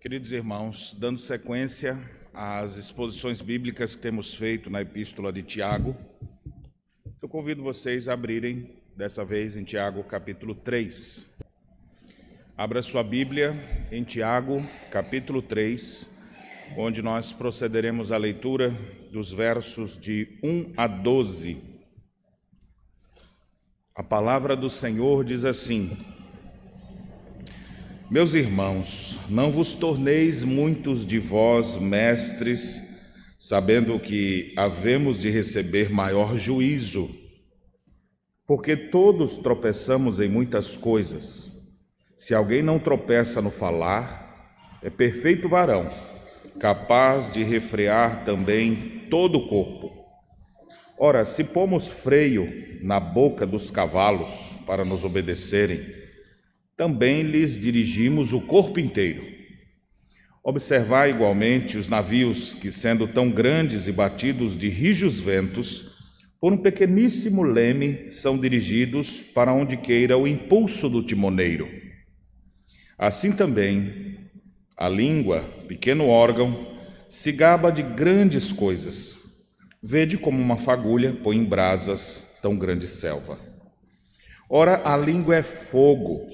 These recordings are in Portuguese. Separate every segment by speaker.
Speaker 1: Queridos irmãos, dando sequência às exposições bíblicas que temos feito na Epístola de Tiago, eu convido vocês a abrirem, dessa vez, em Tiago, capítulo 3. Abra sua Bíblia em Tiago, capítulo 3, onde nós procederemos à leitura dos versos de 1 a 12. A palavra do Senhor diz assim: Meus irmãos, não vos torneis muitos de vós mestres, sabendo que havemos de receber maior juízo, porque todos tropeçamos em muitas coisas. Se alguém não tropeça no falar, é perfeito varão, capaz de refrear também todo o corpo. Ora, se pomos freio na boca dos cavalos para nos obedecerem, também lhes dirigimos o corpo inteiro. Observai igualmente os navios que, sendo tão grandes e batidos de rijos ventos, por um pequeníssimo leme são dirigidos para onde queira o impulso do timoneiro. Assim também, a língua, pequeno órgão, se gaba de grandes coisas. Vede como uma fagulha põe em brasas tão grande selva. Ora, a língua é fogo,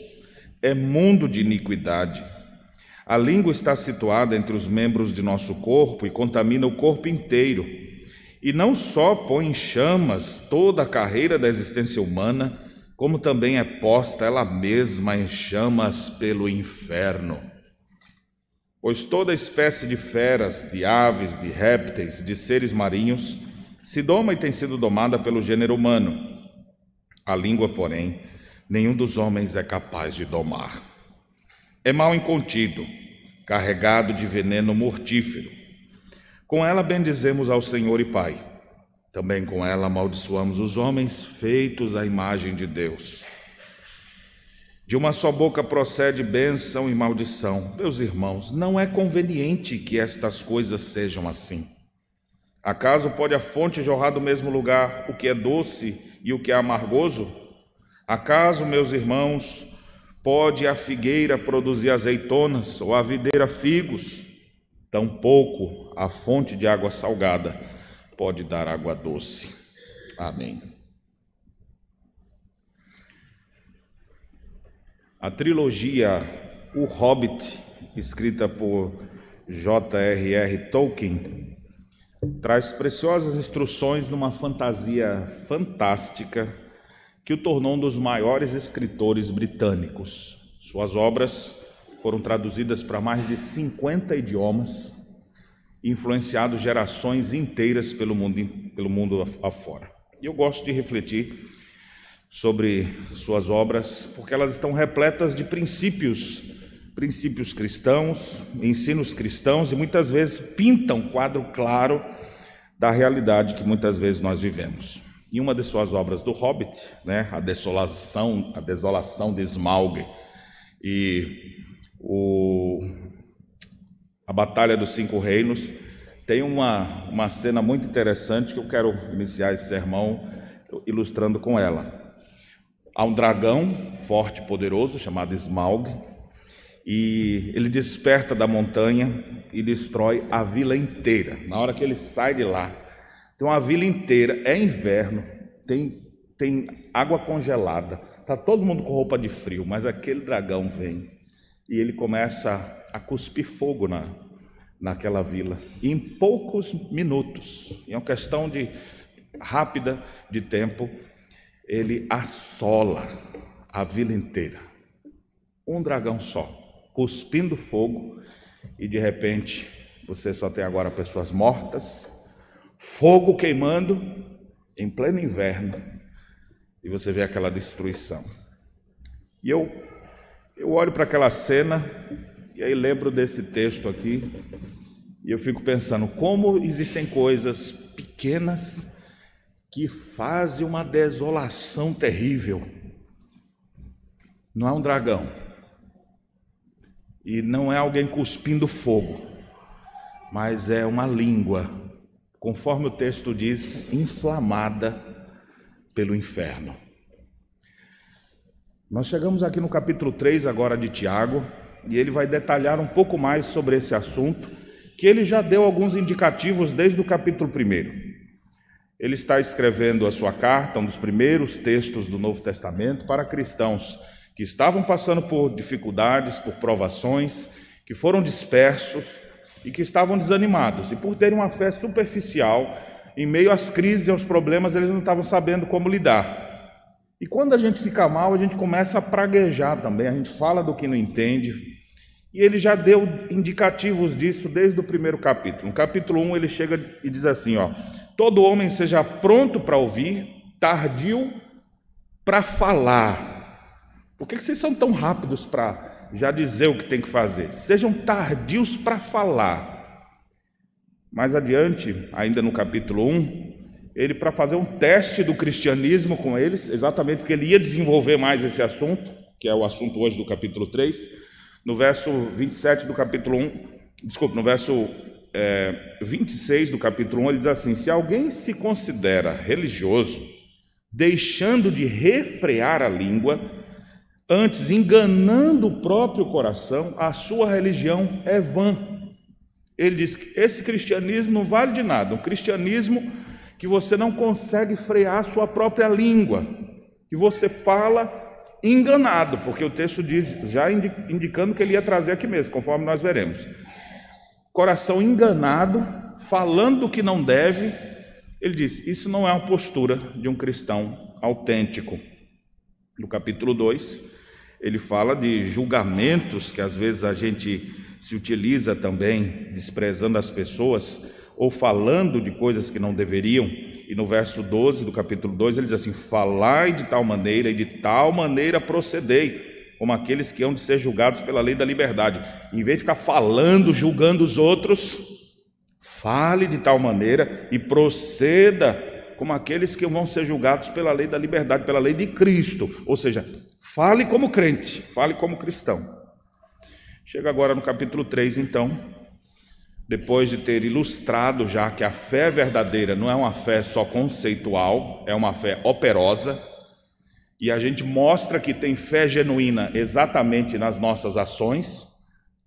Speaker 1: é mundo de iniquidade. A língua está situada entre os membros de nosso corpo e contamina o corpo inteiro. E não só põe em chamas toda a carreira da existência humana, como também é posta ela mesma em chamas pelo inferno. Pois toda espécie de feras, de aves, de répteis, de seres marinhos, se doma e tem sido domada pelo gênero humano. A língua, porém, nenhum dos homens é capaz de domar. É mal incontido, carregado de veneno mortífero. Com ela bendizemos ao Senhor e Pai. Também com ela amaldiçoamos os homens feitos à imagem de Deus. De uma só boca procede bênção e maldição. Meus irmãos, não é conveniente que estas coisas sejam assim. Acaso pode a fonte jorrar do mesmo lugar o que é doce e o que é amargoso? Acaso, meus irmãos, pode a figueira produzir azeitonas ou a videira figos? Tampouco a fonte de água salgada pode dar água doce. Amém. A trilogia O Hobbit, escrita por J.R.R. Tolkien, traz preciosas instruções numa fantasia fantástica que o tornou um dos maiores escritores britânicos. Suas obras foram traduzidas para mais de 50 idiomas, influenciando gerações inteiras pelo mundo afora. E eu gosto de refletir sobre suas obras, porque elas estão repletas de princípios cristãos, ensinos cristãos, e muitas vezes pintam um quadro claro da realidade que muitas vezes nós vivemos. Em uma de suas obras do Hobbit, a desolação de Smaug e a Batalha dos Cinco Reinos, tem uma cena muito interessante que eu quero iniciar esse sermão ilustrando com ela. Há um dragão forte e poderoso chamado Smaug, e ele desperta da montanha e destrói a vila inteira. Na hora que ele sai de lá, tem uma vila inteira, é inverno, tem água congelada, está todo mundo com roupa de frio, mas aquele dragão vem e ele começa a cuspir fogo naquela vila. E em poucos minutos, em uma questão rápida de tempo, ele assola a vila inteira. Um dragão só, cuspindo fogo, e de repente você só tem agora pessoas mortas, fogo queimando em pleno inverno, e você vê aquela destruição. E eu olho para aquela cena e aí lembro desse texto aqui, e eu fico pensando como existem coisas pequenas que fazem uma desolação terrível. Não é um dragão e não é alguém cuspindo fogo, mas é uma língua, conforme o texto diz, inflamada pelo inferno. Nós chegamos aqui no capítulo 3 agora de Tiago, e ele vai detalhar um pouco mais sobre esse assunto, que ele já deu alguns indicativos desde o capítulo 1. Ele está escrevendo a sua carta, um dos primeiros textos do Novo Testamento, para cristãos que estavam passando por dificuldades, por provações, que foram dispersos e que estavam desanimados. E por terem uma fé superficial, em meio às crises e aos problemas, eles não estavam sabendo como lidar. E quando a gente fica mal, a gente começa a praguejar também, a gente fala do que não entende. E ele já deu indicativos disso desde o primeiro capítulo. No capítulo 1 ele chega e diz assim, todo homem seja pronto para ouvir, tardio para falar. Por que vocês são tão rápidos para já dizer o que tem que fazer? Sejam tardios para falar. Mais adiante, ainda no capítulo 1, ele, para fazer um teste do cristianismo com eles, exatamente porque ele ia desenvolver mais esse assunto, que é o assunto hoje do capítulo 3, no verso 27 do capítulo 1, no verso 26 do capítulo 1, ele diz assim: se alguém se considera religioso, deixando de refrear a língua, antes enganando o próprio coração, a sua religião é vã. Ele diz que esse cristianismo não vale de nada, um cristianismo que você não consegue frear a sua própria língua, que você fala enganado, porque o texto diz, já indicando que ele ia trazer aqui mesmo, conforme nós veremos. Coração enganado, falando o que não deve. Ele diz, isso não é uma postura de um cristão autêntico. No capítulo 2, ele fala de julgamentos que às vezes a gente se utiliza também, desprezando as pessoas, ou falando de coisas que não deveriam. E no verso 12 do capítulo 2 ele diz assim: falai de tal maneira e de tal maneira procedei, como aqueles que hão de ser julgados pela lei da liberdade. Em vez de ficar falando, julgando os outros, fale de tal maneira e proceda como aqueles que vão ser julgados pela lei da liberdade, pela lei de Cristo. Ou seja, fale como crente, fale como cristão. Chega agora no capítulo 3, então, depois de ter ilustrado já que a fé verdadeira não é uma fé só conceitual, é uma fé operosa, e a gente mostra que tem fé genuína exatamente nas nossas ações,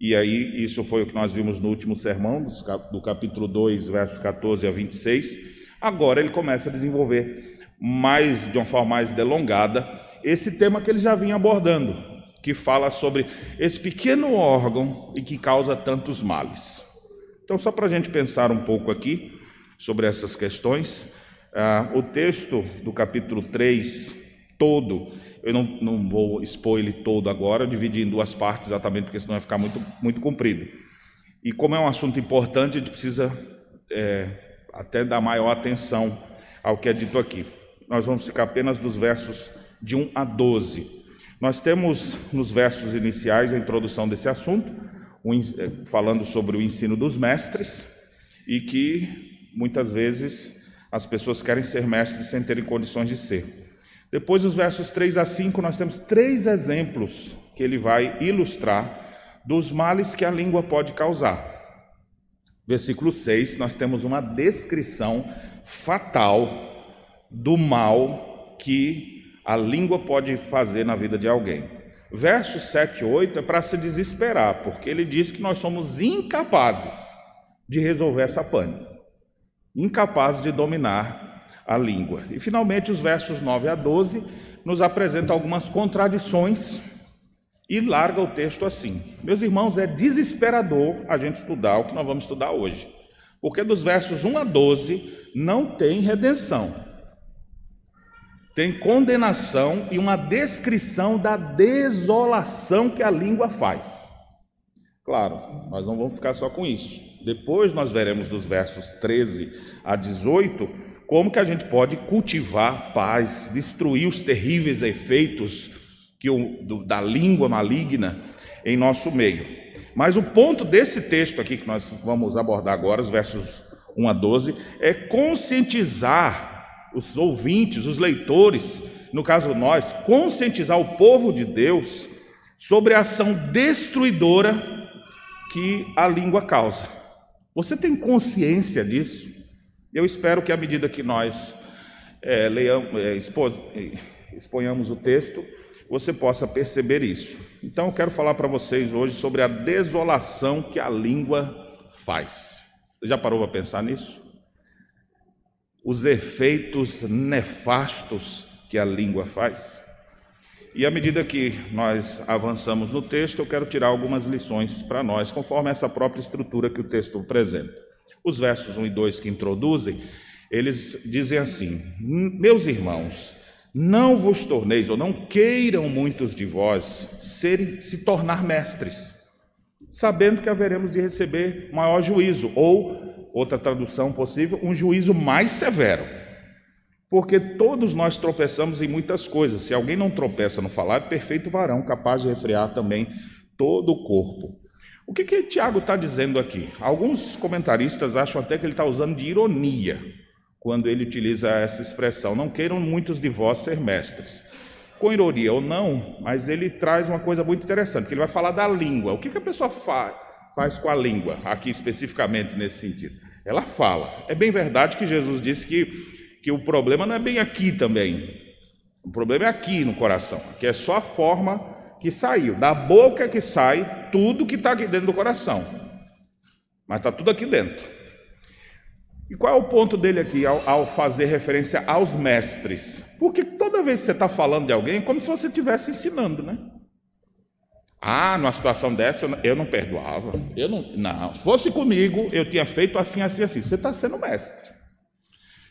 Speaker 1: e aí isso foi o que nós vimos no último sermão, do capítulo 2, versos 14 a 26, agora ele começa a desenvolver de uma forma mais delongada, esse tema que ele já vinha abordando, que fala sobre esse pequeno órgão e que causa tantos males. Então, só para a gente pensar um pouco aqui sobre essas questões, o texto do capítulo 3 todo, eu não vou expor ele todo agora, dividir em duas partes exatamente, porque senão vai ficar muito comprido. E como é um assunto importante, a gente precisa até dar maior atenção ao que é dito aqui. Nós vamos ficar apenas dos versos de 1 a 12. Nós temos nos versos iniciais a introdução desse assunto, falando sobre o ensino dos mestres, e que muitas vezes as pessoas querem ser mestres sem terem condições de ser. Depois, os versos 3 a 5, nós temos 3 exemplos que ele vai ilustrar dos males que a língua pode causar. Versículo 6, nós temos uma descrição fatal do mal que a língua pode fazer na vida de alguém. Versos 7 e 8 é para se desesperar, porque ele diz que nós somos incapazes de resolver essa pane, incapazes de dominar a língua. E finalmente os versos 9 a 12 nos apresentam algumas contradições e larga o texto assim. Meus irmãos, é desesperador a gente estudar o que nós vamos estudar hoje, porque dos versos 1 a 12 não tem redenção, tem condenação e uma descrição da desolação que a língua faz. Claro, nós não vamos ficar só com isso. Depois nós veremos dos versos 13 a 18 como que a gente pode cultivar paz, destruir os terríveis efeitos da língua maligna em nosso meio. Mas o ponto desse texto aqui que nós vamos abordar agora, os versos 1 a 12, é conscientizar os ouvintes, os leitores, no caso nós, conscientizar o povo de Deus sobre a ação destruidora que a língua causa. Você tem consciência disso? Eu espero que à medida que nós exponhamos o texto, você possa perceber isso. Então eu quero falar para vocês hoje sobre a desolação que a língua faz. Você já parou para pensar nisso? Os efeitos nefastos que a língua faz. E à medida que nós avançamos no texto, eu quero tirar algumas lições para nós, conforme essa própria estrutura que o texto apresenta. Os versos 1 e 2 que introduzem, eles dizem assim: meus irmãos, não vos torneis, ou não queiram muitos de vós se tornar mestres, sabendo que haveremos de receber maior juízo, ou, outra tradução possível, um juízo mais severo. Porque todos nós tropeçamos em muitas coisas. Se alguém não tropeça no falar, é perfeito varão, capaz de refrear também todo o corpo. O que Tiago está dizendo aqui? Alguns comentaristas acham até que ele está usando de ironia quando ele utiliza essa expressão: não queiram muitos de vós ser mestres. Com ironia ou não, mas ele traz uma coisa muito interessante, que ele vai falar da língua. O que a pessoa faz com a língua, aqui especificamente nesse sentido? Ela fala. É bem verdade que Jesus disse que o problema não é bem aqui também. O problema é aqui no coração, que é só a forma que saiu. Da boca que sai tudo que está aqui dentro do coração. Mas está tudo aqui dentro. E qual é o ponto dele aqui ao fazer referência aos mestres? Porque toda vez que você está falando de alguém, é como se você estivesse ensinando, né? Numa situação dessa, eu não perdoava. Não, se fosse comigo, eu tinha feito assim, assim, assim. Você está sendo mestre.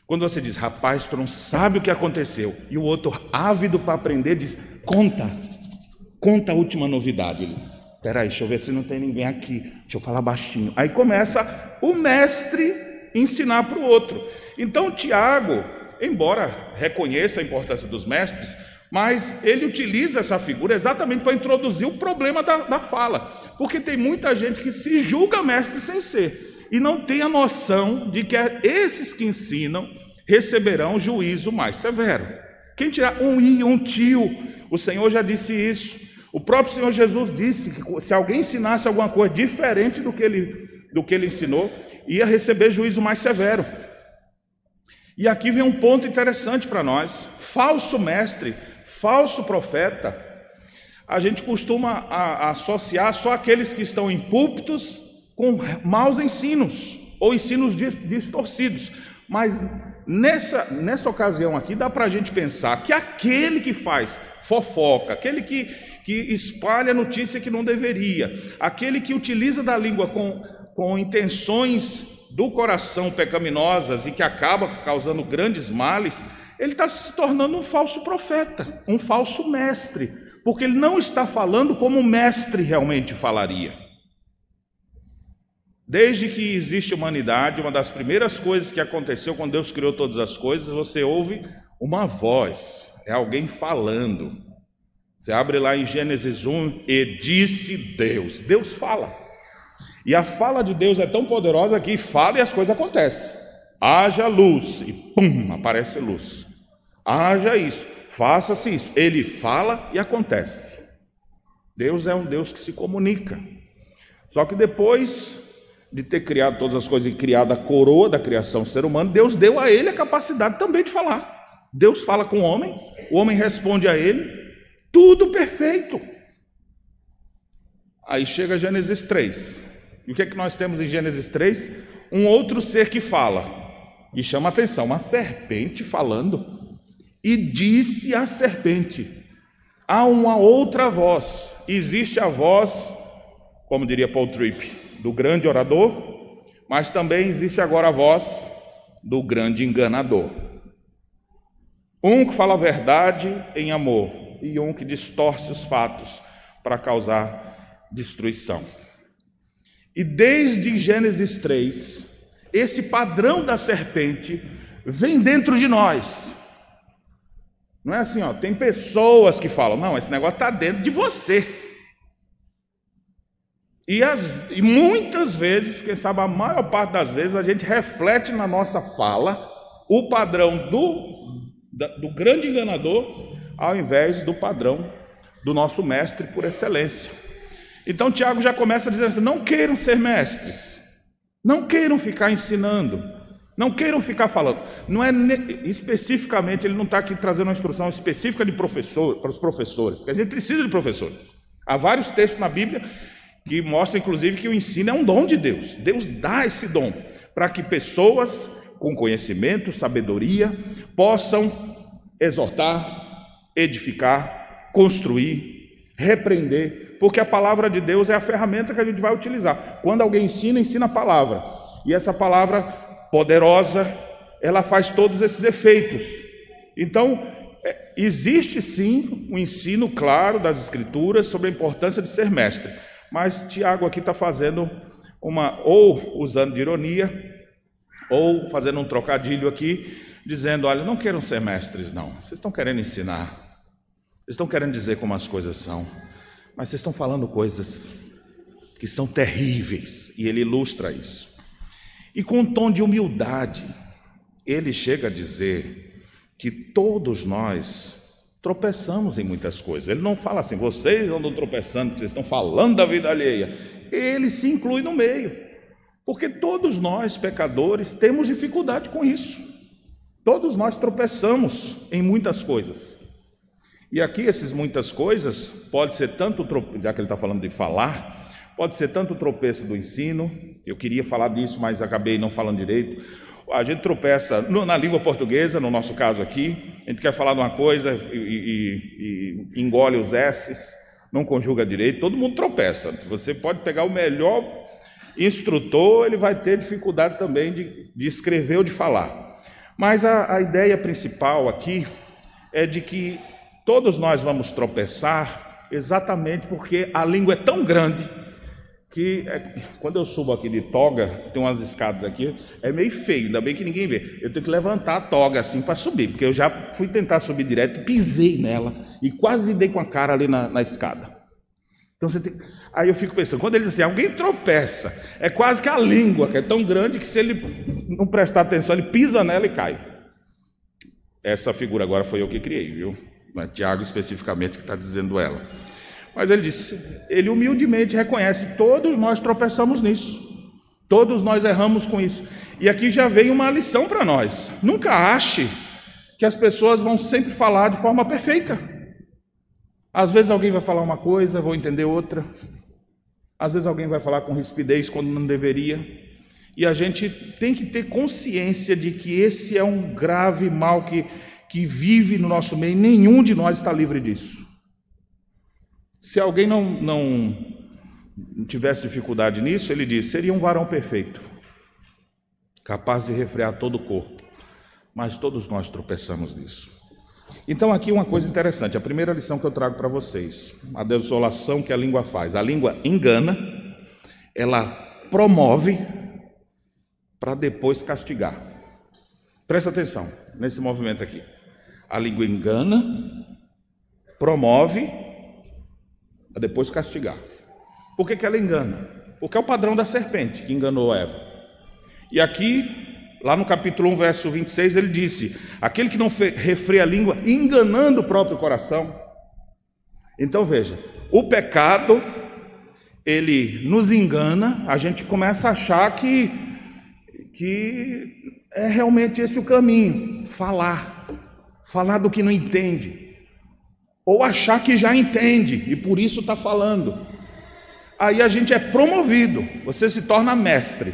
Speaker 1: Quando você diz: rapaz, tu não sabe o que aconteceu, e o outro, ávido para aprender, diz: conta a última novidade. Ele: peraí, deixa eu ver se não tem ninguém aqui, deixa eu falar baixinho. Aí começa o mestre ensinar para o outro. Então Tiago, embora reconheça a importância dos mestres, mas ele utiliza essa figura exatamente para introduzir o problema da fala, porque tem muita gente que se julga mestre sem ser, e não tem a noção de que esses que ensinam receberão juízo mais severo. Quem tirar um tio, o Senhor já disse isso. O próprio Senhor Jesus disse que se alguém ensinasse alguma coisa diferente do que ele ensinou, ia receber juízo mais severo. E aqui vem um ponto interessante para nós: falso mestre, falso profeta, a gente costuma associar só aqueles que estão em púlpitos com maus ensinos, ou ensinos distorcidos. Mas nessa ocasião aqui, dá para a gente pensar que aquele que faz fofoca, aquele que espalha notícia que não deveria, aquele que utiliza da língua com intenções do coração pecaminosas e que acaba causando grandes males, ele está se tornando um falso profeta, um falso mestre, porque ele não está falando como o mestre realmente falaria. Desde que existe humanidade, uma das primeiras coisas que aconteceu quando Deus criou todas as coisas, você ouve uma voz, é alguém falando. Você abre lá em Gênesis 1, e disse Deus. Deus fala. E a fala de Deus é tão poderosa que fala e as coisas acontecem. Haja luz, e pum, aparece luz. Haja isso, faça-se isso. Ele fala e acontece. Deus é um Deus que se comunica. Só que depois de ter criado todas as coisas e criado a coroa da criação do ser humano, Deus deu a ele a capacidade também de falar. Deus fala com o homem responde a ele, tudo perfeito. Aí chega Gênesis 3. E o que é que nós temos em Gênesis 3? Um outro ser que fala. E chama a atenção, uma serpente falando. E disse a serpente: há uma outra voz. Existe a voz, como diria Paul Tripp, do grande orador, mas também existe agora a voz do grande enganador. Um que fala a verdade em amor e um que distorce os fatos para causar destruição. E desde Gênesis 3, esse padrão da serpente vem dentro de nós. Não é assim, tem pessoas que falam: não, esse negócio está dentro de você. E muitas vezes, quem sabe a maior parte das vezes, a gente reflete na nossa fala o padrão do grande enganador, ao invés do padrão do nosso mestre por excelência. Então Tiago já começa dizendo assim: não queiram ser mestres, não queiram ficar ensinando, Não queiram ficar falando. Não é especificamente, ele não está aqui trazendo uma instrução específica de professor, para os professores, porque a gente precisa de professores. Há vários textos na Bíblia que mostram, inclusive, que o ensino é um dom de Deus. Deus dá esse dom para que pessoas com conhecimento, sabedoria, possam exortar, edificar, construir, repreender, porque a palavra de Deus é a ferramenta que a gente vai utilizar. Quando alguém ensina, ensina a palavra. E essa palavra poderosa, ela faz todos esses efeitos. Então, existe sim um ensino claro das Escrituras sobre a importância de ser mestre. Mas Tiago aqui está fazendo ou usando de ironia, ou fazendo um trocadilho aqui, dizendo, olha, não queiram ser mestres, não. Vocês estão querendo ensinar, vocês estão querendo dizer como as coisas são, mas vocês estão falando coisas que são terríveis, e ele ilustra isso. E com um tom de humildade, ele chega a dizer que todos nós tropeçamos em muitas coisas. Ele não fala assim, vocês andam tropeçando, porque vocês estão falando da vida alheia. Ele se inclui no meio, porque todos nós, pecadores, temos dificuldade com isso. Todos nós tropeçamos em muitas coisas. E aqui, essas muitas coisas, pode ser tanto, já que ele está falando de falar, pode ser tanto o tropeço do ensino, eu queria falar disso, mas acabei não falando direito. A gente tropeça na língua portuguesa, no nosso caso aqui, a gente quer falar de uma coisa e engole os S's, não conjuga direito, todo mundo tropeça. Você pode pegar o melhor instrutor, ele vai ter dificuldade também de escrever ou de falar. Mas a ideia principal aqui é de que todos nós vamos tropeçar exatamente porque a língua é tão grande que quando eu subo aqui de toga, tem umas escadas aqui, é meio feio, ainda bem que ninguém vê. Eu tenho que levantar a toga assim para subir, porque eu já fui tentar subir direto, pisei nela e quase dei com a cara ali na escada. Então aí eu fico pensando, quando ele diz assim, alguém tropeça, é quase que a língua, que é tão grande que se ele não prestar atenção, ele pisa nela e cai. Essa figura agora foi eu que criei, viu? Não é Tiago especificamente que está dizendo ela. Mas ele disse, ele humildemente reconhece, todos nós tropeçamos nisso, todos nós erramos com isso. E aqui já vem uma lição para nós, nunca ache que as pessoas vão sempre falar de forma perfeita. Às vezes alguém vai falar uma coisa, vou entender outra. Às vezes alguém vai falar com rispidez quando não deveria. E a gente tem que ter consciência de que esse é um grave mal que vive no nosso meio. Nenhum de nós está livre disso. Se alguém não tivesse dificuldade nisso, ele diz, seria um varão perfeito, capaz de refrear todo o corpo. Mas todos nós tropeçamos nisso. Então aqui uma coisa interessante, a primeira lição que eu trago para vocês, a desolação que a língua faz. A língua engana, ela promove para depois castigar. Presta atenção nesse movimento aqui. A língua engana, promove para depois castigar. Por que ela engana? Porque é o padrão da serpente que enganou Eva. E aqui, lá no capítulo 1, verso 26, ele disse, aquele que não refreia a língua, enganando o próprio coração. Então veja, o pecado, ele nos engana, a gente começa a achar que é realmente esse o caminho, falar do que não entende, ou achar que já entende, e por isso está falando. Aí a gente é promovido, você se torna mestre.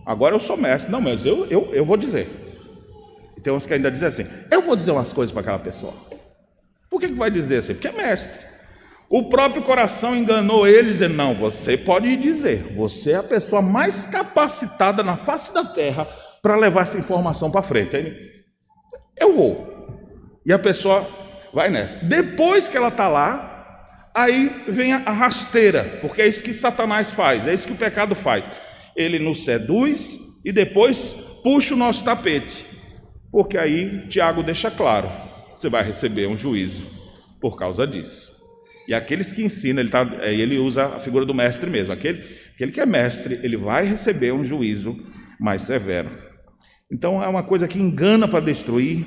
Speaker 1: Agora eu sou mestre. Não, mas eu vou dizer. E tem uns que ainda dizem assim, eu vou dizer umas coisas para aquela pessoa. Por que vai dizer assim? Porque é mestre. O próprio coração enganou ele, dizendo, não, você pode dizer. Você é a pessoa mais capacitada na face da terra para levar essa informação para frente. Aí, eu vou. E a pessoa vai nessa. Depois que ela está lá, aí vem a rasteira, porque é isso que Satanás faz, é isso que o pecado faz. Ele nos seduz e depois puxa o nosso tapete, porque aí Tiago deixa claro, você vai receber um juízo por causa disso. E aqueles que ensinam, ele usa a figura do mestre mesmo, aquele que é mestre, ele vai receber um juízo mais severo. Então é uma coisa que engana para destruir,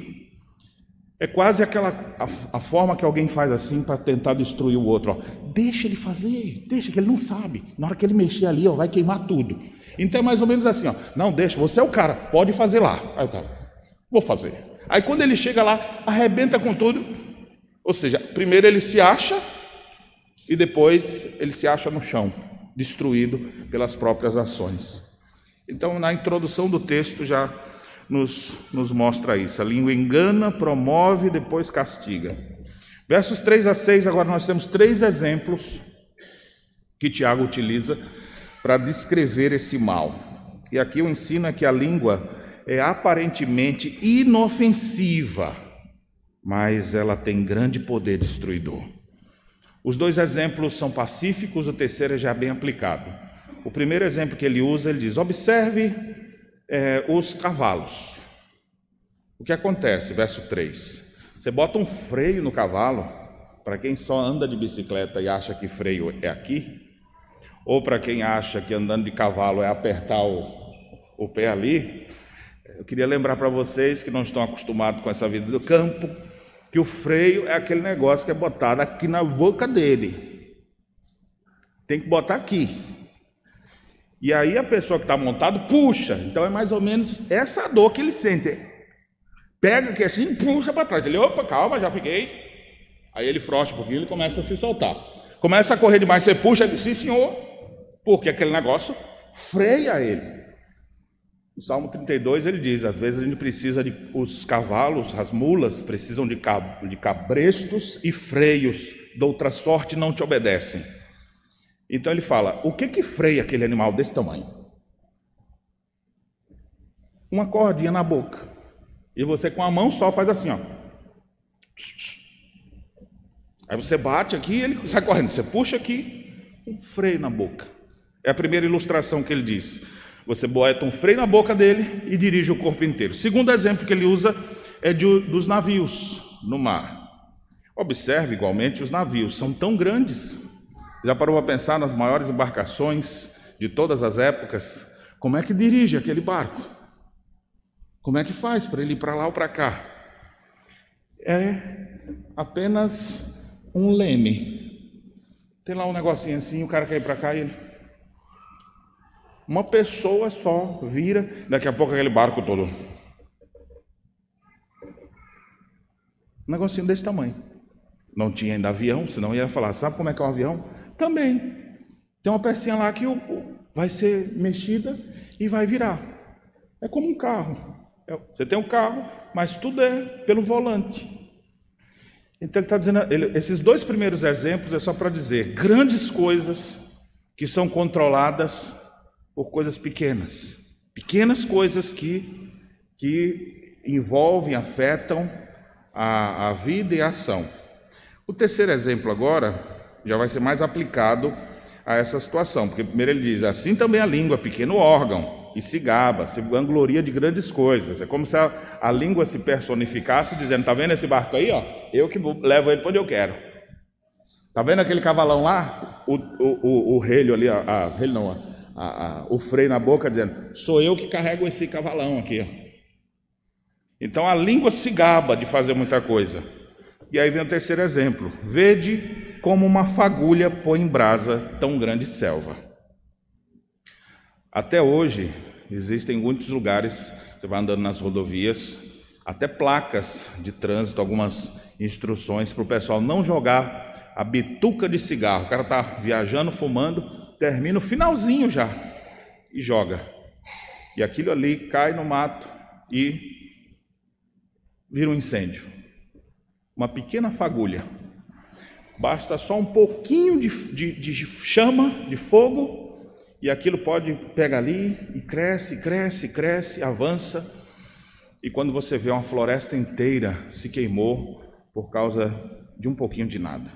Speaker 1: É quase a forma que alguém faz assim para tentar destruir o outro. Ó. Deixa ele fazer, deixa que ele não sabe. Na hora que ele mexer ali, ó, vai queimar tudo. Então é mais ou menos assim, ó. Não, deixa, você é o cara, pode fazer lá. Aí o cara, vou fazer. Aí quando ele chega lá, arrebenta com tudo. Ou seja, primeiro ele se acha e depois ele se acha no chão, destruído pelas próprias ações. Então na introdução do texto já nos mostra isso. A língua engana, promove, depois castiga. Versos 3 a 6, agora nós temos 3 exemplos que Tiago utiliza para descrever esse mal. E aqui o ensino é que a língua é aparentemente inofensiva, mas ela tem grande poder destruidor. Os 2 exemplos são pacíficos, o terceiro é já bem aplicado. O primeiro exemplo que ele usa, ele diz, observe os cavalos. O que acontece? Verso 3. Você bota um freio no cavalo, para quem só anda de bicicleta e acha que freio é aqui, ou para quem acha que andando de cavalo é apertar o pé ali. Eu queria lembrar para vocês que não estão acostumados com essa vida do campo, que o freio é aquele negócio que é botado aqui na boca dele. Tem que botar aqui. E aí a pessoa que está montada puxa. Então é mais ou menos essa dor que ele sente. Pega aqui assim e puxa para trás. Ele, opa, calma, já fiquei. Aí ele frouxa um pouquinho, ele começa a se soltar. Começa a correr demais, você puxa, ele, sim senhor, porque aquele negócio freia ele. No Salmo 32 ele diz, às vezes a gente precisa os cavalos, as mulas, precisam de cabrestos e freios, de outra sorte não te obedecem. Então ele fala, o que freia aquele animal desse tamanho? Uma cordinha na boca. E você com a mão só faz assim, ó. Aí você bate aqui e ele sai correndo. Você puxa aqui, um freio na boca. É a primeira ilustração que ele diz. Você bota um freio na boca dele e dirige o corpo inteiro. O segundo exemplo que ele usa é dos navios no mar. Observe igualmente os navios, são tão grandes. Já parou para pensar nas maiores embarcações de todas as épocas? Como é que dirige aquele barco? Como é que faz para ele ir para lá ou para cá? É apenas um leme. Tem lá um negocinho assim, o cara quer ir para cá e ele... Uma pessoa só vira, daqui a pouco aquele barco todo. Um negocinho desse tamanho. Não tinha ainda avião, senão ia falar, sabe como é que é um avião? Também. Tem uma pecinha lá que vai ser mexida e vai virar. É como um carro. Você tem um carro, mas tudo é pelo volante. Então ele está dizendo, esses 2 primeiros exemplos é só para dizer, grandes coisas que são controladas por coisas pequenas. Pequenas coisas que envolvem, afetam a vida e a ação. O terceiro exemplo agora já vai ser mais aplicado a essa situação, porque primeiro ele diz, assim também a língua, pequeno órgão, e se gaba, se vangloria de grandes coisas. É como se a língua se personificasse, dizendo, tá vendo esse barco aí, ó? Eu que levo ele para onde eu quero. Tá vendo aquele cavalão lá? O relho ali, o freio na boca, dizendo, sou eu que carrego esse cavalão aqui, ó. Então a língua se gaba de fazer muita coisa. E aí vem o terceiro exemplo. Vede como uma fagulha põe em brasa tão grande selva. Até hoje, existem muitos lugares, você vai andando nas rodovias, até placas de trânsito, algumas instruções para o pessoal não jogar a bituca de cigarro. O cara está viajando, fumando, termina o finalzinho já e joga. E aquilo ali cai no mato e vira um incêndio. Uma pequena fagulha. Basta só um pouquinho de chama, de fogo, e aquilo pode pegar ali e cresce, cresce, cresce, avança. E quando você vê uma floresta inteira se queimou por causa de um pouquinho de nada.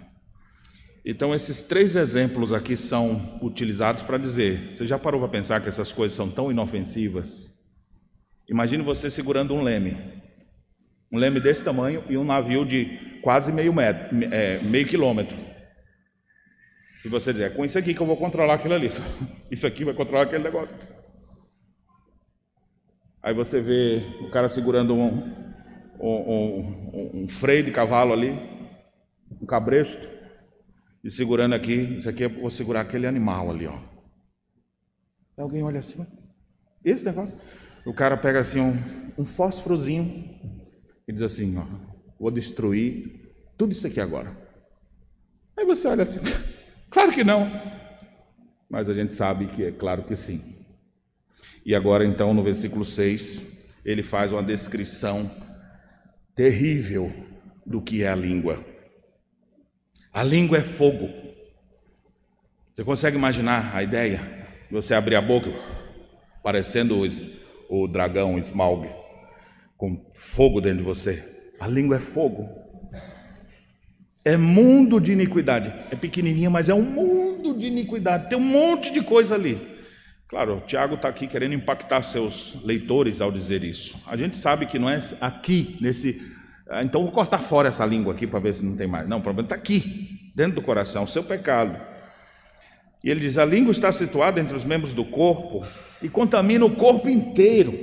Speaker 1: Então esses 3 exemplos aqui são utilizados para dizer, você já parou para pensar que essas coisas são tão inofensivas? Imagine você segurando um leme desse tamanho e um navio de quase meio quilômetro. E você diz, com isso aqui que eu vou controlar aquilo ali. Isso aqui vai controlar aquele negócio. Aí você vê o cara segurando um freio de cavalo ali, um cabresto, e segurando aqui, isso aqui eu vou segurar aquele animal ali, ó. Aí alguém olha assim, esse negócio, o cara pega assim um fósforozinho e diz assim, ó, vou destruir tudo isso aqui agora. Aí você olha assim, claro que não, mas a gente sabe que é claro que sim. E agora então no versículo 6, ele faz uma descrição terrível do que é a língua. A língua é fogo. Você consegue imaginar a ideia? Você abrir a boca, parecendo o dragão Smaug, com fogo dentro de você. A língua é fogo. É mundo de iniquidade. É pequenininha, mas é um mundo de iniquidade. Tem um monte de coisa ali. Claro, o Tiago está aqui querendo impactar seus leitores ao dizer isso. A gente sabe que não é aqui, então vou cortar fora essa língua aqui para ver se não tem mais. Não, o problema está aqui, dentro do coração, o seu pecado. E ele diz, a língua está situada entre os membros do corpo e contamina o corpo inteiro.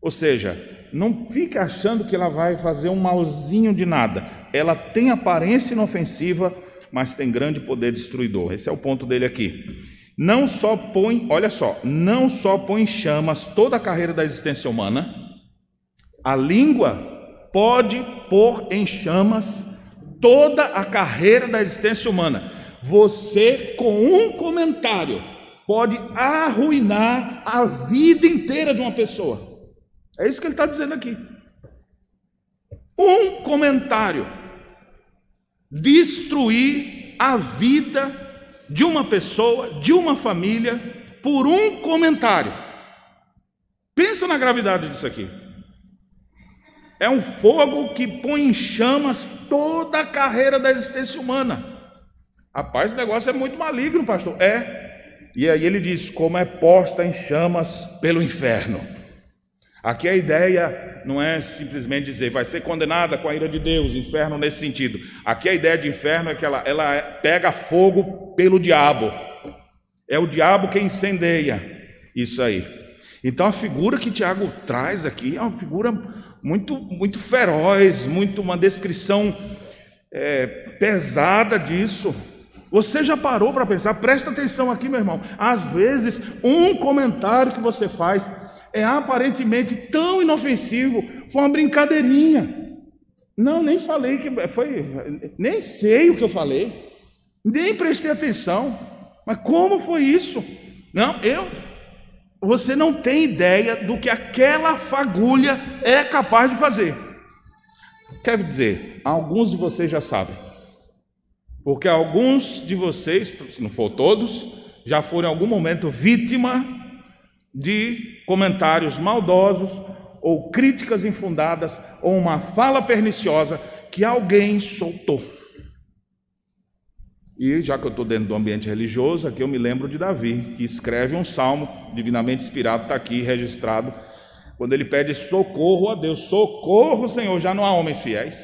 Speaker 1: Ou seja, não fique achando que ela vai fazer um malzinho de nada. Ela tem aparência inofensiva, mas tem grande poder destruidor. Esse é o ponto dele aqui. Não só põe em chamas toda a carreira da existência humana, a língua pode pôr em chamas toda a carreira da existência humana. Você, com um comentário, pode arruinar a vida inteira de uma pessoa. É isso que ele está dizendo aqui. Um comentário destruir a vida de uma pessoa, de uma família, por um comentário. Pensa na gravidade disso aqui. É um fogo que põe em chamas toda a carreira da existência humana. Rapaz, esse negócio é muito maligno, pastor. É. E aí ele diz, como é posta em chamas pelo inferno. Aqui a ideia não é simplesmente dizer, vai ser condenada com a ira de Deus, inferno nesse sentido. Aqui a ideia de inferno é que ela pega fogo pelo diabo. É o diabo quem incendeia isso aí. Então a figura que Tiago traz aqui é uma figura muito feroz, uma descrição pesada disso. Você já parou para pensar? Presta atenção aqui, meu irmão. Às vezes, um comentário que você faz é aparentemente tão inofensivo, foi uma brincadeirinha. Não, nem falei que foi, nem sei o que eu falei, nem prestei atenção. Mas como foi isso? Não, você não tem ideia do que aquela fagulha é capaz de fazer. Quer dizer, alguns de vocês já sabem. Porque alguns de vocês, se não for todos, já foram em algum momento vítima de comentários maldosos ou críticas infundadas ou uma fala perniciosa que alguém soltou. E já que eu estou dentro do ambiente religioso, aqui eu me lembro de Davi, que escreve um salmo divinamente inspirado, está aqui registrado, quando ele pede socorro a Deus. Socorro, Senhor, já não há homens fiéis.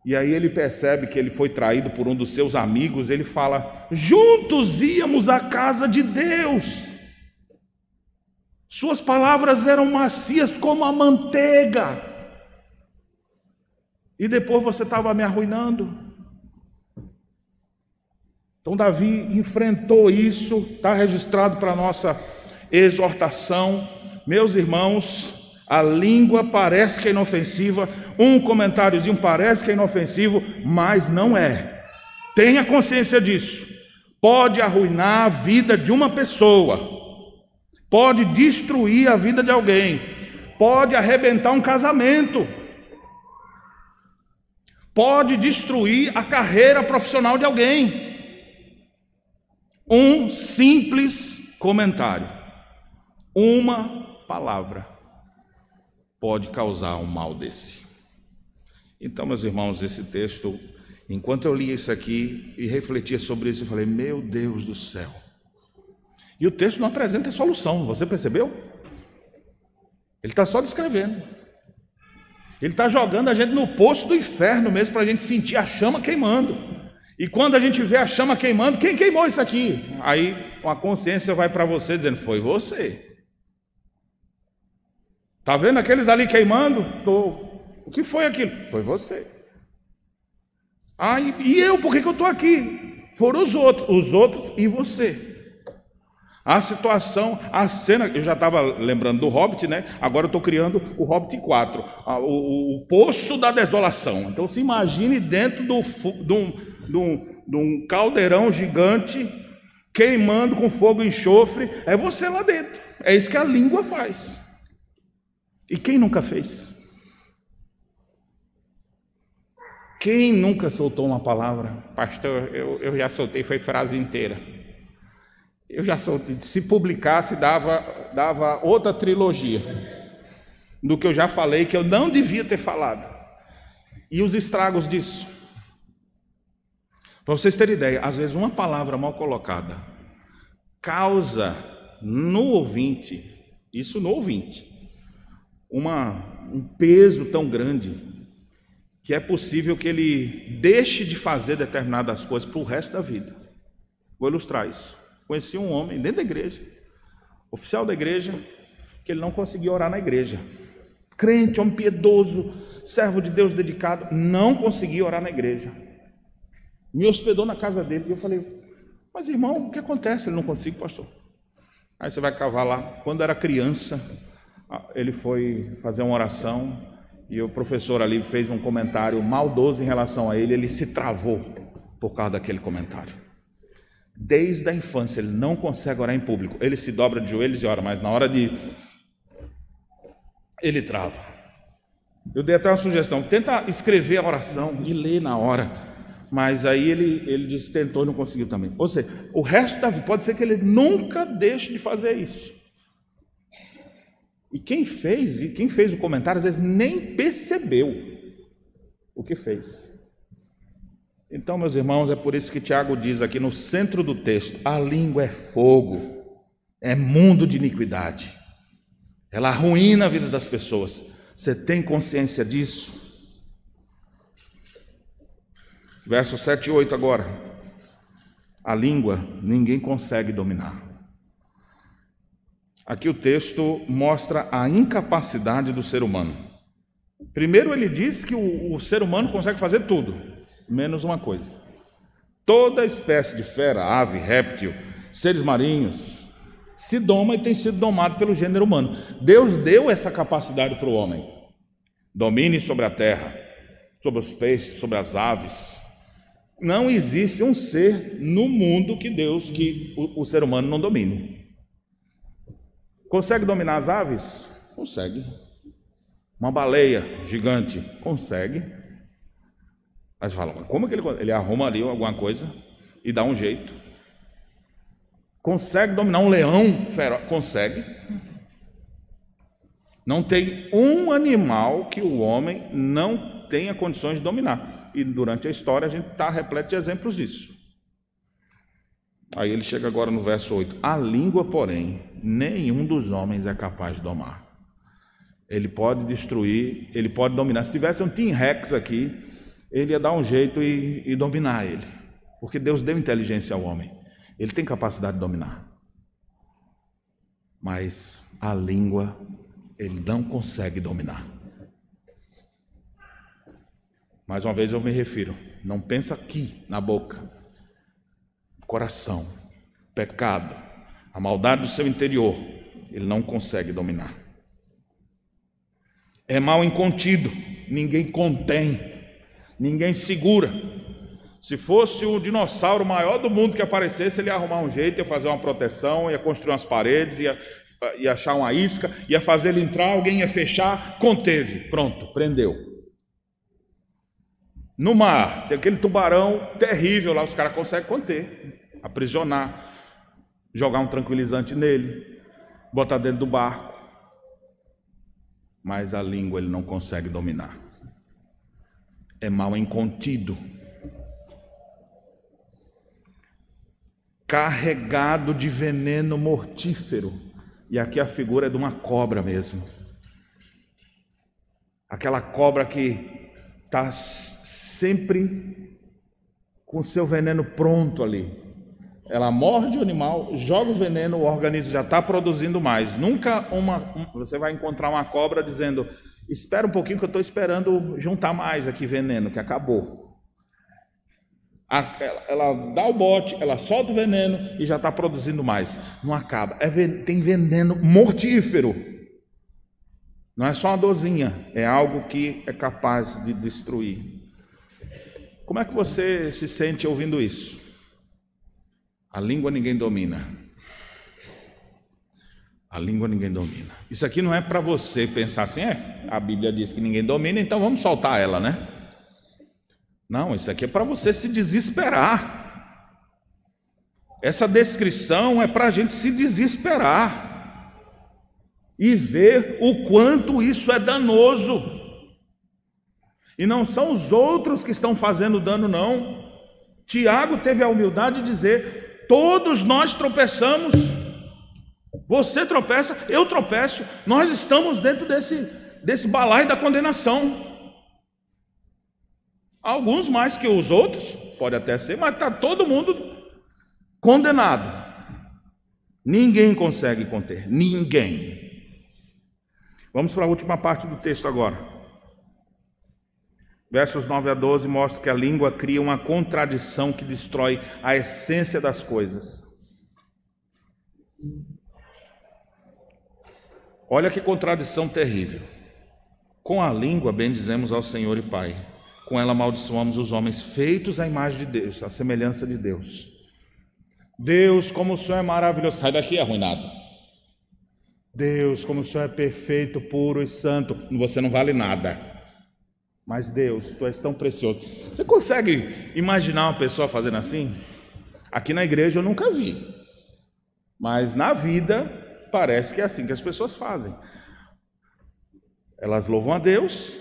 Speaker 1: E aí ele percebe que ele foi traído por um dos seus amigos, ele fala, juntos íamos à casa de Deus. Suas palavras eram macias como a manteiga. E depois você estava me arruinando. Então Davi enfrentou isso, está registrado para a nossa exortação. Meus irmãos, a língua parece que é inofensiva, um comentáriozinho parece que é inofensivo, mas não é. Tenha consciência disso. Pode arruinar a vida de uma pessoa, pode destruir a vida de alguém, pode arrebentar um casamento, pode destruir a carreira profissional de alguém. Um simples comentário, uma palavra, pode causar um mal desse. Então, meus irmãos, esse texto, enquanto eu lia isso aqui e refletia sobre isso, eu falei, meu Deus do céu. E o texto não apresenta solução, você percebeu? Ele está só descrevendo. Ele está jogando a gente no poço do inferno mesmo, para a gente sentir a chama queimando. E quando a gente vê a chama queimando, quem queimou isso aqui? Aí uma consciência vai para você dizendo, foi você. Está vendo aqueles ali queimando? Tô. O que foi aquilo? Foi você. Ah, e eu? Por que eu estou aqui? Foram os outros e você. A situação, a cena, eu já estava lembrando do Hobbit, né? Agora eu estou criando o Hobbit 4, o Poço da Desolação. Então se imagine dentro de um caldeirão gigante, queimando com fogo e enxofre, é você lá dentro. É isso que a língua faz. E quem nunca fez? Quem nunca soltou uma palavra? Pastor, eu já soltei, foi frase inteira. Eu já soltei, se publicasse dava outra trilogia do que eu já falei, que eu não devia ter falado. E os estragos disso. Para vocês terem ideia, às vezes uma palavra mal colocada causa no ouvinte, isso no ouvinte, um peso tão grande, que é possível que ele deixe de fazer determinadas coisas para o resto da vida. Vou ilustrar isso. Conheci um homem dentro da igreja, oficial da igreja, que ele não conseguia orar na igreja. Crente, homem piedoso, servo de Deus dedicado, não conseguia orar na igreja. Me hospedou na casa dele e eu falei, mas irmão, o que acontece? Ele não consegue, pastor. Aí você vai cavar lá. Quando era criança, ele foi fazer uma oração e o professor ali fez um comentário maldoso em relação a ele, ele se travou por causa daquele comentário. Desde a infância ele não consegue orar em público, ele se dobra de joelhos e ora, mas na hora de... ele trava. Eu dei até uma sugestão, tenta escrever a oração e ler na hora, mas aí ele disse, tentou e não conseguiu também. Ou seja, o resto da vida, pode ser que ele nunca deixe de fazer isso. E quem fez o comentário, às vezes nem percebeu o que fez. Então, meus irmãos, é por isso que Tiago diz aqui no centro do texto, a língua é fogo, é mundo de iniquidade. Ela arruína a vida das pessoas. Você tem consciência disso? Verso 7 e 8 agora. A língua ninguém consegue dominar. Aqui o texto mostra a incapacidade do ser humano. Primeiro ele diz que o ser humano consegue fazer tudo, menos uma coisa. Toda espécie de fera, ave, réptil, seres marinhos, se doma e tem sido domado pelo gênero humano. Deus deu essa capacidade para o homem. Domine sobre a terra, sobre os peixes, sobre as aves. Não existe um ser no mundo que o ser humano não domine. Consegue dominar as aves? Consegue. Uma baleia gigante? Consegue. Mas fala, como que ele arruma ali alguma coisa e dá um jeito? Consegue dominar um leão feroz? Consegue. Não tem um animal que o homem não tenha condições de dominar. E durante a história a gente está repleto de exemplos disso. Aí ele chega agora no verso 8. A língua, porém, nenhum dos homens é capaz de domar. Ele pode destruir, ele pode dominar. Se tivesse um T-Rex aqui, ele ia dar um jeito e dominar ele. Porque Deus deu inteligência ao homem. Ele tem capacidade de dominar. Mas a língua, ele não consegue dominar. Mais uma vez eu me refiro, não pensa aqui na boca. Coração, pecado, a maldade do seu interior, ele não consegue dominar. É mal incontido, ninguém contém, ninguém segura. Se fosse o dinossauro maior do mundo que aparecesse, ele ia arrumar um jeito, ia fazer uma proteção, ia construir umas paredes, ia achar uma isca, ia fazer ele entrar, alguém ia fechar, conteve, pronto, prendeu. No mar, tem aquele tubarão terrível lá, os caras conseguem conter, aprisionar, jogar um tranquilizante nele, botar dentro do barco. Mas a língua ele não consegue dominar. É mal incontido. Carregado de veneno mortífero. E aqui a figura é de uma cobra mesmo. Aquela cobra que está sempre com seu veneno pronto ali. Ela morde o animal, joga o veneno, o organismo já está produzindo mais. Nunca você vai encontrar uma cobra dizendo: espera um pouquinho que eu estou esperando juntar mais aqui veneno, que acabou. Ela dá o bote, ela solta o veneno e já está produzindo mais. Não acaba. Tem veneno mortífero. Não é só uma dorzinha, é algo que é capaz de destruir. Como é que você se sente ouvindo isso? A língua ninguém domina. A língua ninguém domina. Isso aqui não é para você pensar assim: a Bíblia diz que ninguém domina, então vamos soltar ela, né? Não, isso aqui é para você se desesperar. Essa descrição é para a gente se desesperar e ver o quanto isso é danoso. E não são os outros que estão fazendo dano, não. Tiago teve a humildade de dizer: todos nós tropeçamos. Você tropeça, eu tropeço. Nós estamos dentro desse balaio da condenação. Alguns mais que os outros, pode até ser, mas está todo mundo condenado. Ninguém consegue conter, ninguém. Vamos para a última parte do texto agora. Versos 9 a 12 mostra que a língua cria uma contradição que destrói a essência das coisas. Olha que contradição terrível. Com a língua bendizemos ao Senhor e Pai. Com ela amaldiçoamos os homens feitos à imagem de Deus, à semelhança de Deus. Deus, como o Senhor é maravilhoso. Sai daqui, arruinado. Deus, como o Senhor é perfeito, puro e santo. Você não vale nada. Mas Deus, Tu és tão precioso. Você consegue imaginar uma pessoa fazendo assim? Aqui na igreja eu nunca vi. Mas na vida parece que é assim que as pessoas fazem. Elas louvam a Deus,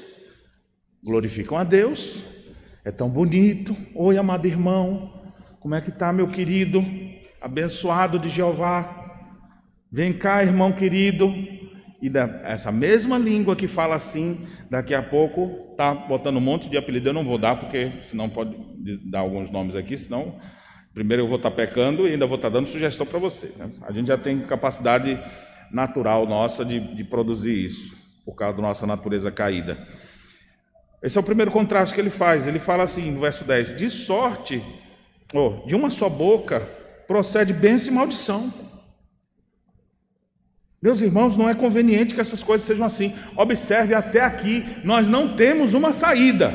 Speaker 1: glorificam a Deus. É tão bonito. Oi, amado irmão. Como é que está, meu querido? Abençoado de Jeová. Vem cá, irmão querido. E essa mesma língua que fala assim, daqui a pouco está botando um monte de apelido. Eu não vou dar, porque senão pode dar alguns nomes aqui, senão primeiro eu vou estar pecando e ainda vou estar dando sugestão para você, né? A gente já tem capacidade natural nossa de produzir isso, por causa da nossa natureza caída. Esse é o primeiro contraste que ele faz. Ele fala assim, no verso 10, de sorte, de uma só boca procede bênção e maldição. Meus irmãos, não é conveniente que essas coisas sejam assim. Observe, até aqui, nós não temos uma saída.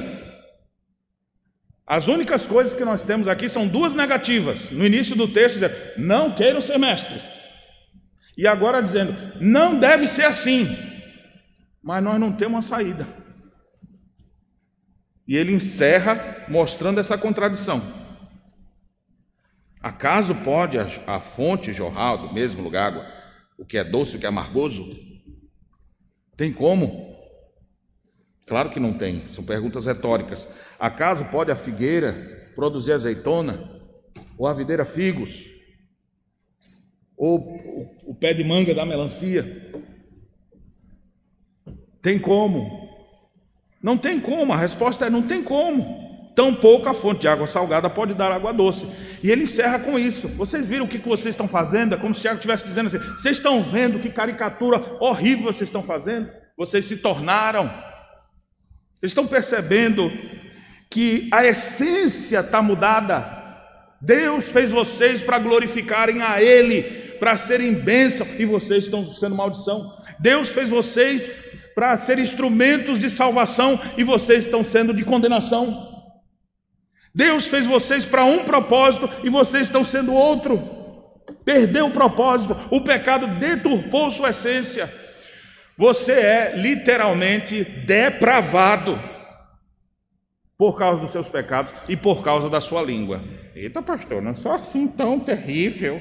Speaker 1: As únicas coisas que nós temos aqui são duas negativas. No início do texto, dizendo, não queiram ser mestres. E agora dizendo, não deve ser assim. Mas nós não temos uma saída. E ele encerra mostrando essa contradição. Acaso pode a fonte jorrar do mesmo lugar água? O que é doce, o que é amargoso? Tem como? Claro que não tem, são perguntas retóricas. Acaso pode a figueira produzir azeitona? Ou a videira figos? Ou o pé de manga da melancia? Tem como? Não tem como, a resposta é não tem como. Tampouco a fonte de água salgada pode dar água doce. E ele encerra com isso. Vocês viram o que vocês estão fazendo? É como se Tiago estivesse dizendo assim, vocês estão vendo que caricatura horrível vocês estão fazendo? Vocês se tornaram. Vocês estão percebendo que a essência está mudada. Deus fez vocês para glorificarem a Ele, para serem bênção, e vocês estão sendo maldição. Deus fez vocês para serem instrumentos de salvação, e vocês estão sendo de condenação. Deus fez vocês para um propósito e vocês estão sendo outro. Perdeu o propósito, o pecado deturpou sua essência. Você é literalmente depravado por causa dos seus pecados e por causa da sua língua. Eita, pastor, não sou assim tão terrível.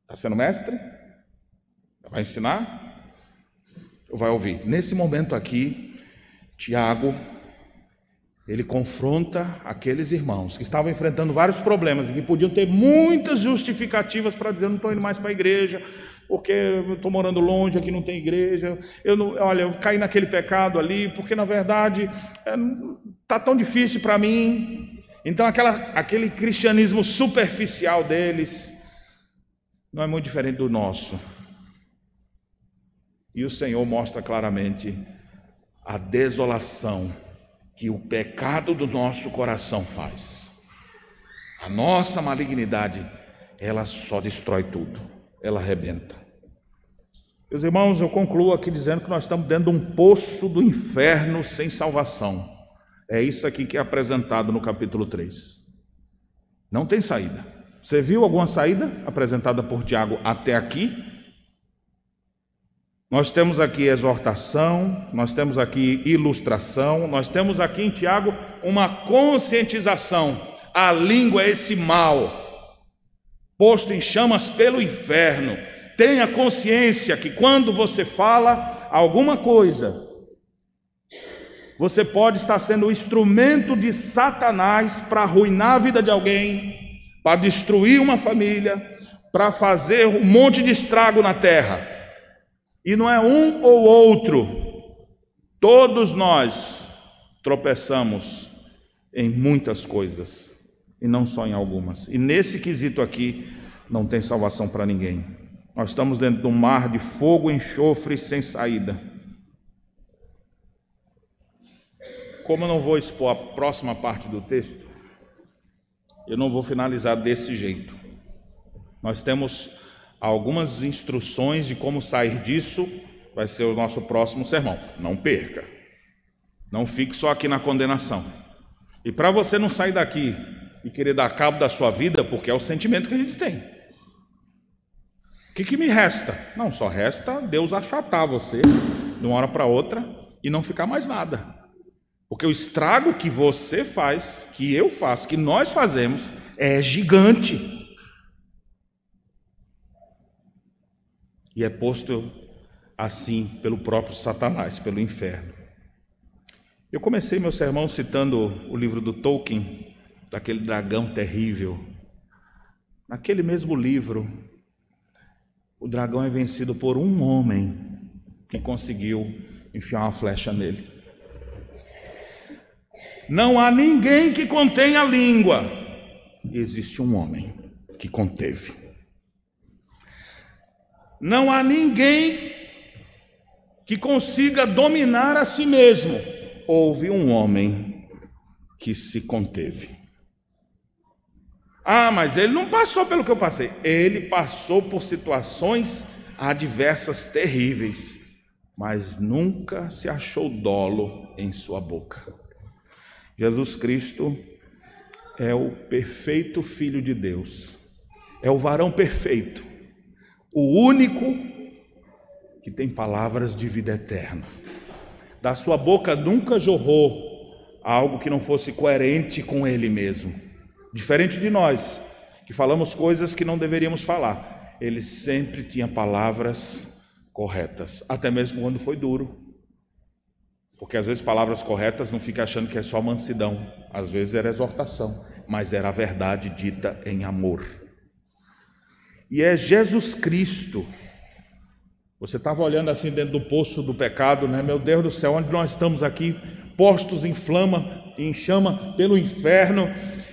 Speaker 1: Está sendo mestre? Vai ensinar? Ou vai ouvir? Nesse momento aqui, Tiago, ele confronta aqueles irmãos que estavam enfrentando vários problemas e que podiam ter muitas justificativas para dizer, eu não estou indo mais para a igreja, porque eu estou morando longe, aqui não tem igreja, eu caí naquele pecado ali, porque na verdade está tão difícil para mim. Então aquele cristianismo superficial deles não é muito diferente do nosso. E o Senhor mostra claramente a desolação que o pecado do nosso coração faz. A nossa malignidade, ela só destrói tudo, ela arrebenta. Meus irmãos, eu concluo aqui dizendo que nós estamos dentro de um poço do inferno sem salvação. É isso aqui que é apresentado no capítulo 3. Não tem saída. Você viu alguma saída apresentada por Tiago até aqui? Nós temos aqui exortação, nós temos aqui ilustração, nós temos aqui em Tiago uma conscientização. A língua é esse mal, posto em chamas pelo inferno. Tenha consciência que quando você fala alguma coisa, você pode estar sendo o instrumento de Satanás para arruinar a vida de alguém, para destruir uma família, para fazer um monte de estrago na terra. E não é um ou outro, todos nós tropeçamos em muitas coisas, e não só em algumas. E nesse quesito aqui, não tem salvação para ninguém. Nós estamos dentro de um mar de fogo e enxofre sem saída. Como eu não vou expor a próxima parte do texto, eu não vou finalizar desse jeito. Nós temos algumas instruções de como sair disso, vai ser o nosso próximo sermão. Não perca. Não fique só aqui na condenação. E para você não sair daqui e querer dar cabo da sua vida, porque é o sentimento que a gente tem. O que me resta? Não, só resta Deus achatar você de uma hora para outra e não ficar mais nada. Porque o estrago que você faz, que eu faço, que nós fazemos, é gigante. E é posto assim pelo próprio Satanás, pelo inferno. Eu comecei meu sermão citando o livro do Tolkien, daquele dragão terrível. Naquele mesmo livro, o dragão é vencido por um homem que conseguiu enfiar uma flecha nele. Não há ninguém que contenha a língua. Existe um homem que conteve. Não há ninguém que consiga dominar a si mesmo. Houve um homem que se conteve. Ah, mas ele não passou pelo que eu passei. Ele passou por situações adversas terríveis, mas nunca se achou dolo em sua boca. Jesus Cristo é o perfeito Filho de Deus, é o varão perfeito, o único que tem palavras de vida eterna. Da sua boca nunca jorrou algo que não fosse coerente com ele mesmo. Diferente de nós, que falamos coisas que não deveríamos falar. Ele sempre tinha palavras corretas, até mesmo quando foi duro. Porque às vezes palavras corretas não fica achando que é só mansidão. Às vezes era exortação, mas era a verdade dita em amor. E é Jesus Cristo. Você estava olhando assim dentro do poço do pecado, né? Meu Deus do céu, onde nós estamos aqui, postos em chama pelo inferno,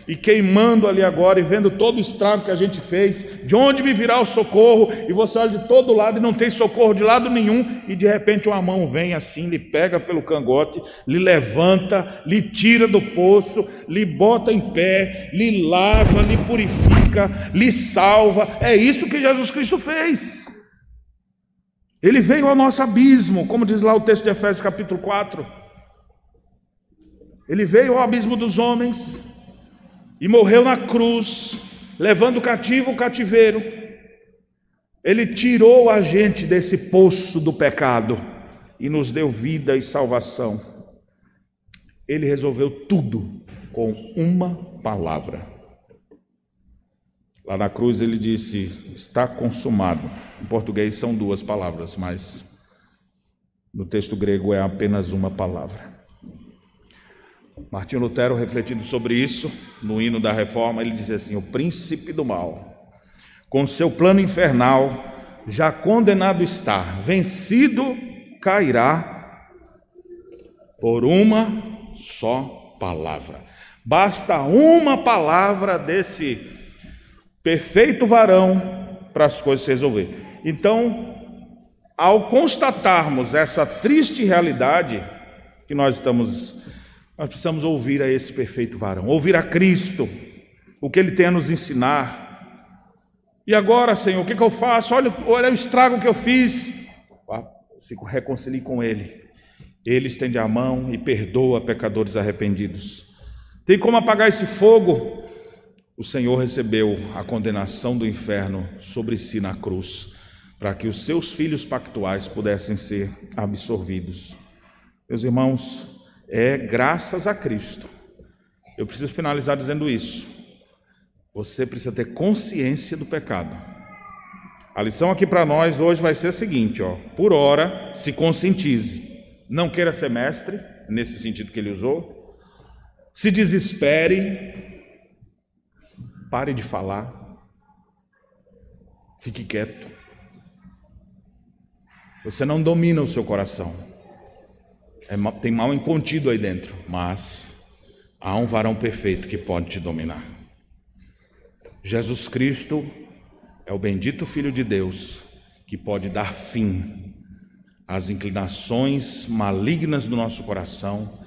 Speaker 1: e queimando ali agora, e vendo todo o estrago que a gente fez, de onde me virá o socorro? E você olha de todo lado e não tem socorro de lado nenhum, e de repente uma mão vem assim, lhe pega pelo cangote, lhe levanta, lhe tira do poço, lhe bota em pé, lhe lava, lhe purifica, lhe salva. É isso que Jesus Cristo fez. Ele veio ao nosso abismo, como diz lá o texto de Efésios capítulo 4. Ele veio ao abismo dos homens e morreu na cruz, levando cativo o cativeiro. Ele tirou a gente desse poço do pecado e nos deu vida e salvação. Ele resolveu tudo com uma palavra. Lá na cruz ele disse, está consumado. Em português são duas palavras, mas no texto grego é apenas uma palavra. Martinho Lutero, refletindo sobre isso, no hino da Reforma, ele diz assim: o príncipe do mal, com seu plano infernal, já condenado está, vencido cairá por uma só palavra. Basta uma palavra desse perfeito varão para as coisas se resolver. Então, ao constatarmos essa triste realidade que nós precisamos ouvir a esse perfeito varão, ouvir a Cristo, o que Ele tem a nos ensinar. E agora, Senhor, o que eu faço? Olha o estrago que eu fiz. Se reconcilie com Ele. Ele estende a mão e perdoa pecadores arrependidos. Tem como apagar esse fogo? O Senhor recebeu a condenação do inferno sobre si na cruz, para que os seus filhos pactuais pudessem ser absorvidos. Meus irmãos, é graças a Cristo. Eu preciso finalizar dizendo isso. Você precisa ter consciência do pecado. A lição aqui para nós hoje vai ser a seguinte, por ora, se conscientize. Não queira ser mestre, nesse sentido que ele usou. Se desespere. Pare de falar. Fique quieto. Você não domina o seu coração. Tem mal incontido aí dentro, mas há um varão perfeito que pode te dominar. Jesus Cristo é o bendito Filho de Deus que pode dar fim às inclinações malignas do nosso coração.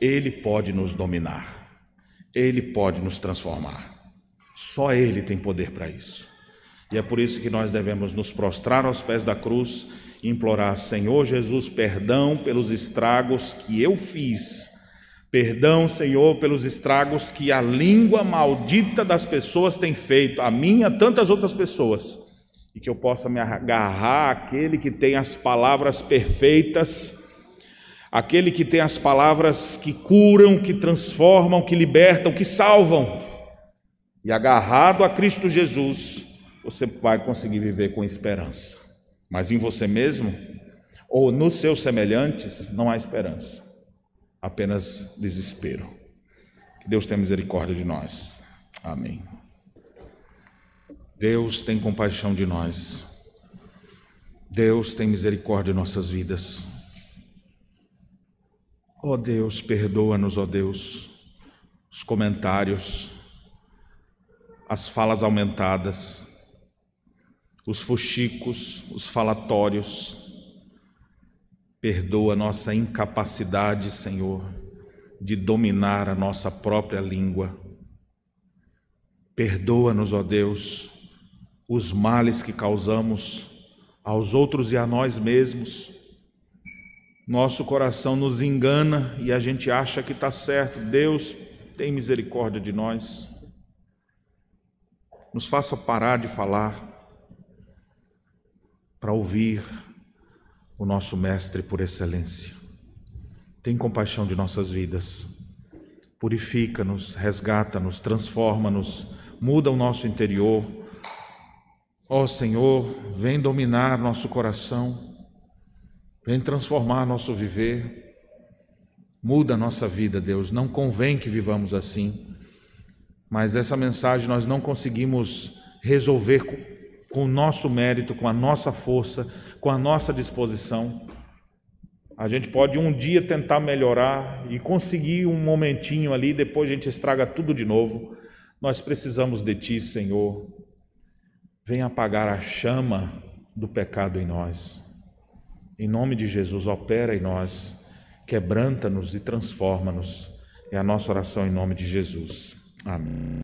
Speaker 1: Ele pode nos dominar. Ele pode nos transformar. Só Ele tem poder para isso. E é por isso que nós devemos nos prostrar aos pés da cruz e implorar: Senhor Jesus, perdão pelos estragos que eu fiz. Perdão, Senhor, pelos estragos que a língua maldita das pessoas tem feito, a mim e a tantas outras pessoas. E que eu possa me agarrar àquele que tem as palavras perfeitas, aquele que tem as palavras que curam, que transformam, que libertam, que salvam. E agarrado a Cristo Jesus, você vai conseguir viver com esperança. Mas em você mesmo, ou nos seus semelhantes, não há esperança. Apenas desespero. Que Deus tenha misericórdia de nós. Amém. Deus tem compaixão de nós. Deus tem misericórdia de nossas vidas. Ó Deus, perdoa-nos, ó Deus, os comentários, as falas aumentadas, os fuxicos, os falatórios. Perdoa nossa incapacidade, Senhor, de dominar a nossa própria língua. Perdoa-nos, ó Deus, os males que causamos aos outros e a nós mesmos. Nosso coração nos engana e a gente acha que está certo. Deus, tem misericórdia de nós. Nos faça parar de falar para ouvir o nosso Mestre por excelência. Tem compaixão de nossas vidas. Purifica-nos, resgata-nos, transforma-nos, muda o nosso interior. Ó Senhor, vem dominar nosso coração, vem transformar nosso viver, muda a nossa vida, Deus. Não convém que vivamos assim, mas essa mensagem nós não conseguimos resolver com o nosso mérito, com a nossa força, com a nossa disposição. A gente pode um dia tentar melhorar e conseguir um momentinho ali, depois a gente estraga tudo de novo. Nós precisamos de Ti, Senhor. Venha apagar a chama do pecado em nós. Em nome de Jesus, opera em nós, quebranta-nos e transforma-nos. É a nossa oração em nome de Jesus. Amém.